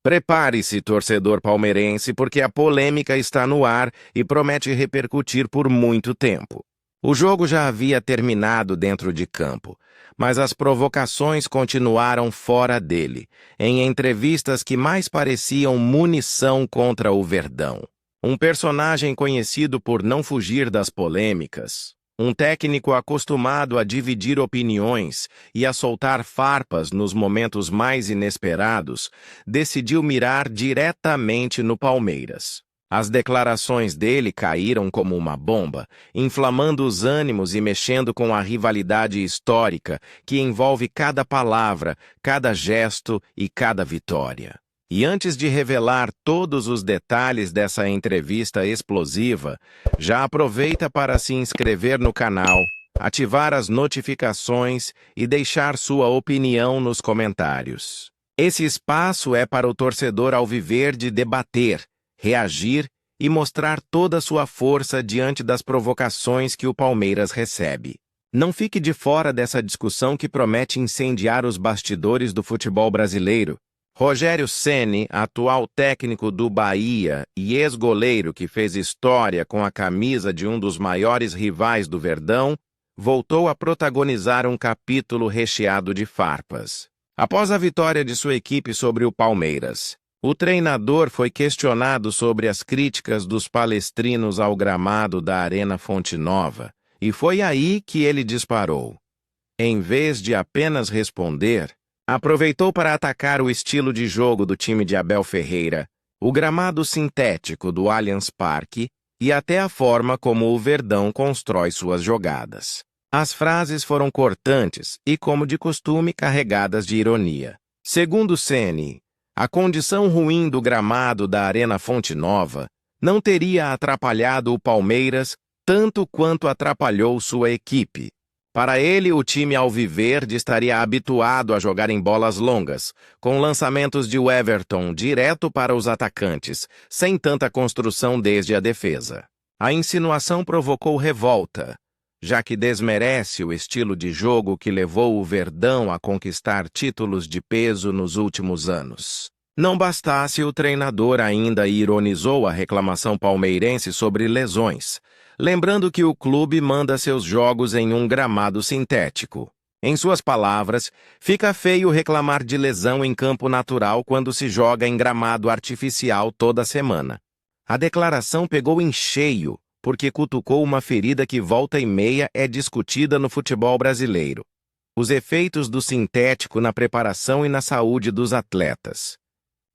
Prepare-se, torcedor palmeirense, porque a polêmica está no ar e promete repercutir por muito tempo. O jogo já havia terminado dentro de campo, mas as provocações continuaram fora dele, em entrevistas que mais pareciam munição contra o Verdão. Um personagem conhecido por não fugir das polêmicas, um técnico acostumado a dividir opiniões e a soltar farpas nos momentos mais inesperados, decidiu mirar diretamente no Palmeiras. As declarações dele caíram como uma bomba, inflamando os ânimos e mexendo com a rivalidade histórica que envolve cada palavra, cada gesto e cada vitória. E antes de revelar todos os detalhes dessa entrevista explosiva, já aproveita para se inscrever no canal, ativar as notificações e deixar sua opinião nos comentários. Esse espaço é para o torcedor alviverde debater, reagir e mostrar toda a sua força diante das provocações que o Palmeiras recebe. Não fique de fora dessa discussão que promete incendiar os bastidores do futebol brasileiro. Rogério Ceni, atual técnico do Bahia e ex-goleiro que fez história com a camisa de um dos maiores rivais do Verdão, voltou a protagonizar um capítulo recheado de farpas. Após a vitória de sua equipe sobre o Palmeiras, o treinador foi questionado sobre as críticas dos palestrinos ao gramado da Arena Fonte Nova, e foi aí que ele disparou. Em vez de apenas responder, aproveitou para atacar o estilo de jogo do time de Abel Ferreira, o gramado sintético do Allianz Parque e até a forma como o Verdão constrói suas jogadas. As frases foram cortantes e, como de costume, carregadas de ironia. Segundo Ceni, a condição ruim do gramado da Arena Fonte Nova não teria atrapalhado o Palmeiras tanto quanto atrapalhou sua equipe. Para ele, o time alviverde estaria habituado a jogar em bolas longas, com lançamentos de Everton direto para os atacantes, sem tanta construção desde a defesa. A insinuação provocou revolta, já que desmerece o estilo de jogo que levou o Verdão a conquistar títulos de peso nos últimos anos. Não bastasse, o treinador ainda ironizou a reclamação palmeirense sobre lesões, lembrando que o clube manda seus jogos em um gramado sintético. Em suas palavras, fica feio reclamar de lesão em campo natural quando se joga em gramado artificial toda semana. A declaração pegou em cheio, porque cutucou uma ferida que volta e meia é discutida no futebol brasileiro: os efeitos do sintético na preparação e na saúde dos atletas.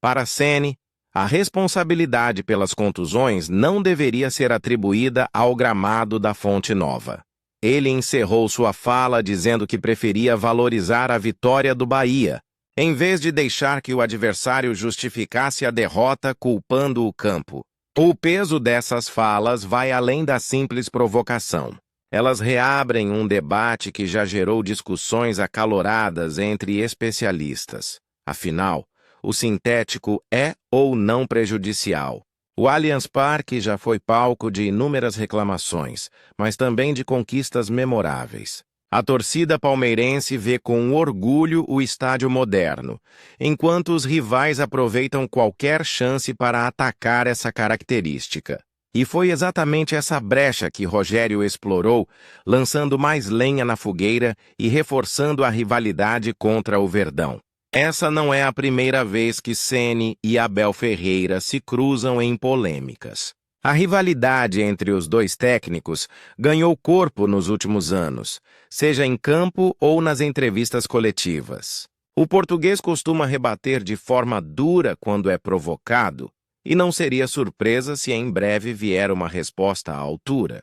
Para Ceni, a responsabilidade pelas contusões não deveria ser atribuída ao gramado da Fonte Nova. Ele encerrou sua fala dizendo que preferia valorizar a vitória do Bahia, em vez de deixar que o adversário justificasse a derrota culpando o campo. O peso dessas falas vai além da simples provocação. Elas reabrem um debate que já gerou discussões acaloradas entre especialistas. Afinal, o sintético é ou não prejudicial? O Allianz Parque já foi palco de inúmeras reclamações, mas também de conquistas memoráveis. A torcida palmeirense vê com orgulho o estádio moderno, enquanto os rivais aproveitam qualquer chance para atacar essa característica. E foi exatamente essa brecha que Rogério explorou, lançando mais lenha na fogueira e reforçando a rivalidade contra o Verdão. Essa não é a primeira vez que Ceni e Abel Ferreira se cruzam em polêmicas. A rivalidade entre os dois técnicos ganhou corpo nos últimos anos, seja em campo ou nas entrevistas coletivas. O português costuma rebater de forma dura quando é provocado, e não seria surpresa se em breve vier uma resposta à altura.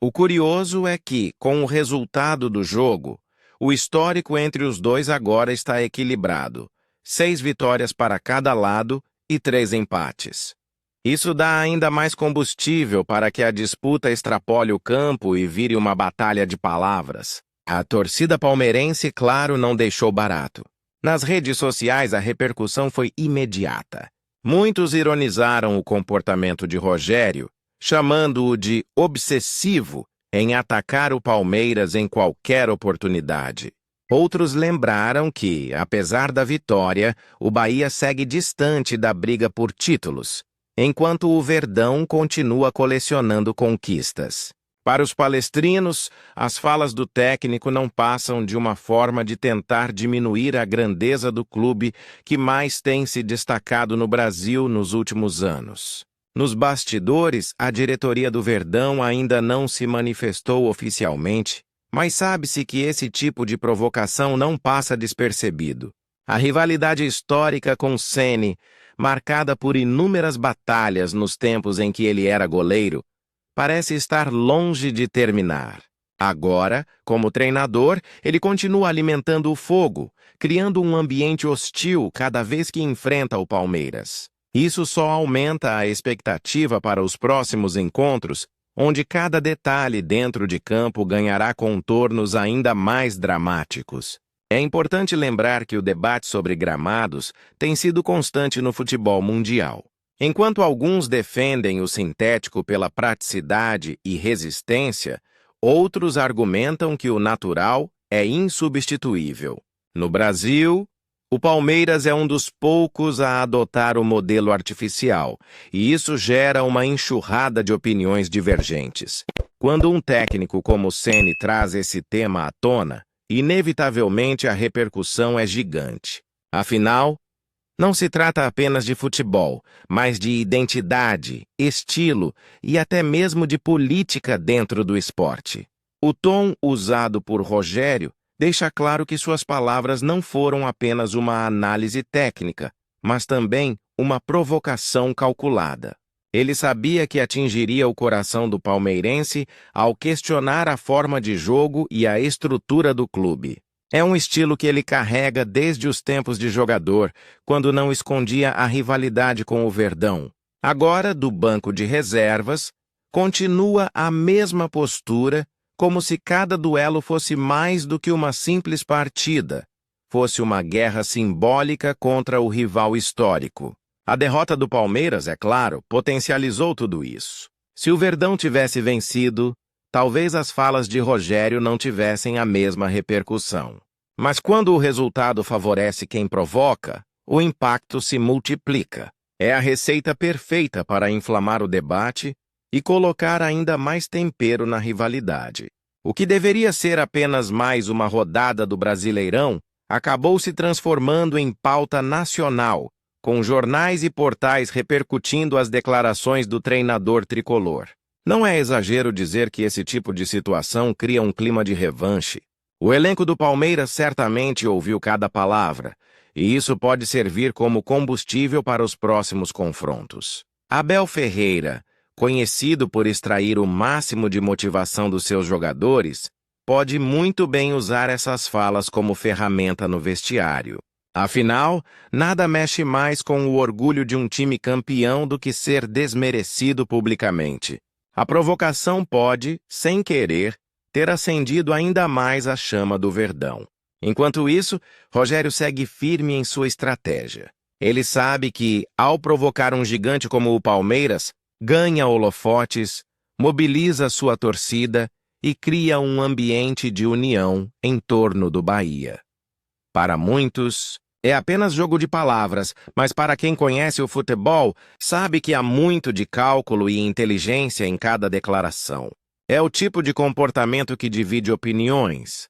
O curioso é que, com o resultado do jogo, o histórico entre os dois agora está equilibrado: 6 vitórias para cada lado e 3 empates. Isso dá ainda mais combustível para que a disputa extrapole o campo e vire uma batalha de palavras. A torcida palmeirense, claro, não deixou barato. Nas redes sociais, a repercussão foi imediata. Muitos ironizaram o comportamento de Rogério, chamando-o de obsessivo em atacar o Palmeiras em qualquer oportunidade. Outros lembraram que, apesar da vitória, o Bahia segue distante da briga por títulos, enquanto o Verdão continua colecionando conquistas. Para os palestrinos, as falas do técnico não passam de uma forma de tentar diminuir a grandeza do clube que mais tem se destacado no Brasil nos últimos anos. Nos bastidores, a diretoria do Verdão ainda não se manifestou oficialmente, mas sabe-se que esse tipo de provocação não passa despercebido. A rivalidade histórica com Ceni, marcada por inúmeras batalhas nos tempos em que ele era goleiro, parece estar longe de terminar. Agora, como treinador, ele continua alimentando o fogo, criando um ambiente hostil cada vez que enfrenta o Palmeiras. Isso só aumenta a expectativa para os próximos encontros, onde cada detalhe dentro de campo ganhará contornos ainda mais dramáticos. É importante lembrar que o debate sobre gramados tem sido constante no futebol mundial. Enquanto alguns defendem o sintético pela praticidade e resistência, outros argumentam que o natural é insubstituível. No Brasil, o Palmeiras é um dos poucos a adotar o modelo artificial, e isso gera uma enxurrada de opiniões divergentes. Quando um técnico como Ceni traz esse tema à tona, inevitavelmente a repercussão é gigante. Afinal, não se trata apenas de futebol, mas de identidade, estilo e até mesmo de política dentro do esporte. O tom usado por Rogério deixa claro que suas palavras não foram apenas uma análise técnica, mas também uma provocação calculada. Ele sabia que atingiria o coração do palmeirense ao questionar a forma de jogo e a estrutura do clube. É um estilo que ele carrega desde os tempos de jogador, quando não escondia a rivalidade com o Verdão. Agora, do banco de reservas, continua a mesma postura, como se cada duelo fosse mais do que uma simples partida, fosse uma guerra simbólica contra o rival histórico. A derrota do Palmeiras, é claro, potencializou tudo isso. Se o Verdão tivesse vencido, talvez as falas de Rogério não tivessem a mesma repercussão. Mas quando o resultado favorece quem provoca, o impacto se multiplica. É a receita perfeita para inflamar o debate e colocar ainda mais tempero na rivalidade. O que deveria ser apenas mais uma rodada do Brasileirão acabou se transformando em pauta nacional, com jornais e portais repercutindo as declarações do treinador tricolor. Não é exagero dizer que esse tipo de situação cria um clima de revanche. O elenco do Palmeiras certamente ouviu cada palavra, e isso pode servir como combustível para os próximos confrontos. Abel Ferreira, conhecido por extrair o máximo de motivação dos seus jogadores, pode muito bem usar essas falas como ferramenta no vestiário. Afinal, nada mexe mais com o orgulho de um time campeão do que ser desmerecido publicamente. A provocação pode, sem querer, ter acendido ainda mais a chama do Verdão. Enquanto isso, Rogério segue firme em sua estratégia. Ele sabe que, ao provocar um gigante como o Palmeiras, ganha holofotes, mobiliza sua torcida e cria um ambiente de união em torno do Bahia. Para muitos, é apenas jogo de palavras, mas para quem conhece o futebol, sabe que há muito de cálculo e inteligência em cada declaração. É o tipo de comportamento que divide opiniões,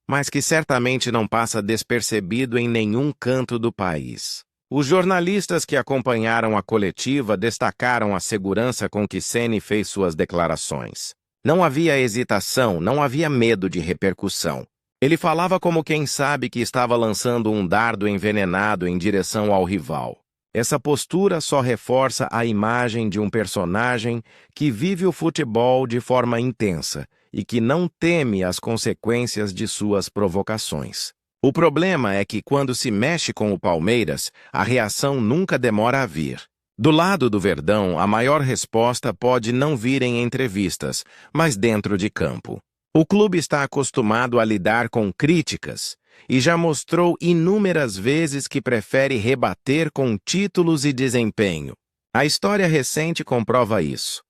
mas que certamente não passa despercebido em nenhum canto do país. Os jornalistas que acompanharam a coletiva destacaram a segurança com que Ceni fez suas declarações. Não havia hesitação, não havia medo de repercussão. Ele falava como quem sabe que estava lançando um dardo envenenado em direção ao rival. Essa postura só reforça a imagem de um personagem que vive o futebol de forma intensa e que não teme as consequências de suas provocações. O problema é que quando se mexe com o Palmeiras, a reação nunca demora a vir. Do lado do Verdão, a maior resposta pode não vir em entrevistas, mas dentro de campo. O clube está acostumado a lidar com críticas e já mostrou inúmeras vezes que prefere rebater com títulos e desempenho. A história recente comprova isso.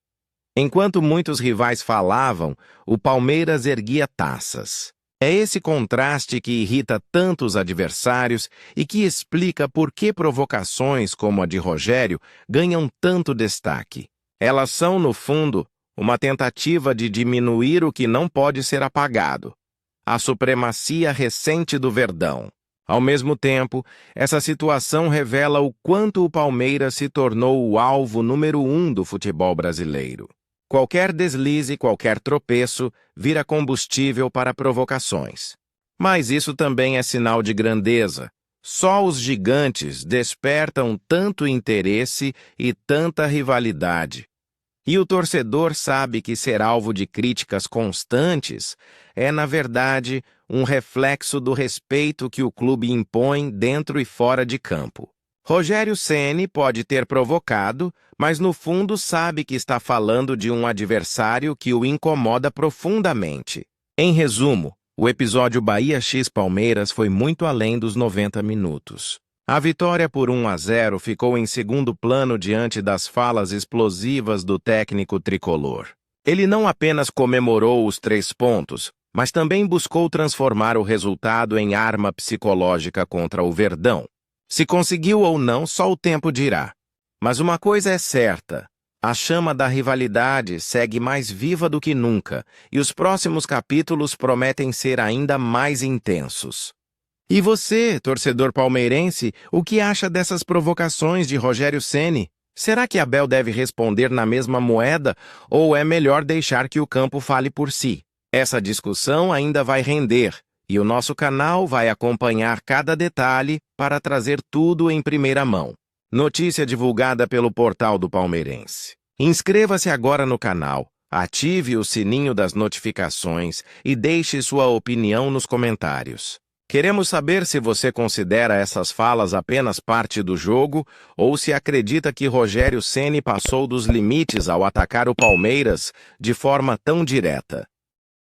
Enquanto muitos rivais falavam, o Palmeiras erguia taças. É esse contraste que irrita tanto os adversários e que explica por que provocações como a de Rogério ganham tanto destaque. Elas são, no fundo, uma tentativa de diminuir o que não pode ser apagado: a supremacia recente do Verdão. Ao mesmo tempo, essa situação revela o quanto o Palmeiras se tornou o alvo número 1 do futebol brasileiro. Qualquer deslize, qualquer tropeço, vira combustível para provocações. Mas isso também é sinal de grandeza. Só os gigantes despertam tanto interesse e tanta rivalidade. E o torcedor sabe que ser alvo de críticas constantes é, na verdade, um reflexo do respeito que o clube impõe dentro e fora de campo. Rogério Ceni pode ter provocado, mas no fundo sabe que está falando de um adversário que o incomoda profundamente. Em resumo, o episódio Bahia x Palmeiras foi muito além dos 90 minutos. A vitória por 1-0 ficou em segundo plano diante das falas explosivas do técnico tricolor. Ele não apenas comemorou os 3 pontos, mas também buscou transformar o resultado em arma psicológica contra o Verdão. Se conseguiu ou não, só o tempo dirá. Mas uma coisa é certa: a chama da rivalidade segue mais viva do que nunca, e os próximos capítulos prometem ser ainda mais intensos. E você, torcedor palmeirense, o que acha dessas provocações de Rogério Ceni? Será que Abel deve responder na mesma moeda, ou é melhor deixar que o campo fale por si? Essa discussão ainda vai render, e o nosso canal vai acompanhar cada detalhe para trazer tudo em primeira mão. Notícia divulgada pelo Portal do Palmeirense. Inscreva-se agora no canal, ative o sininho das notificações e deixe sua opinião nos comentários. Queremos saber se você considera essas falas apenas parte do jogo ou se acredita que Rogério Ceni passou dos limites ao atacar o Palmeiras de forma tão direta.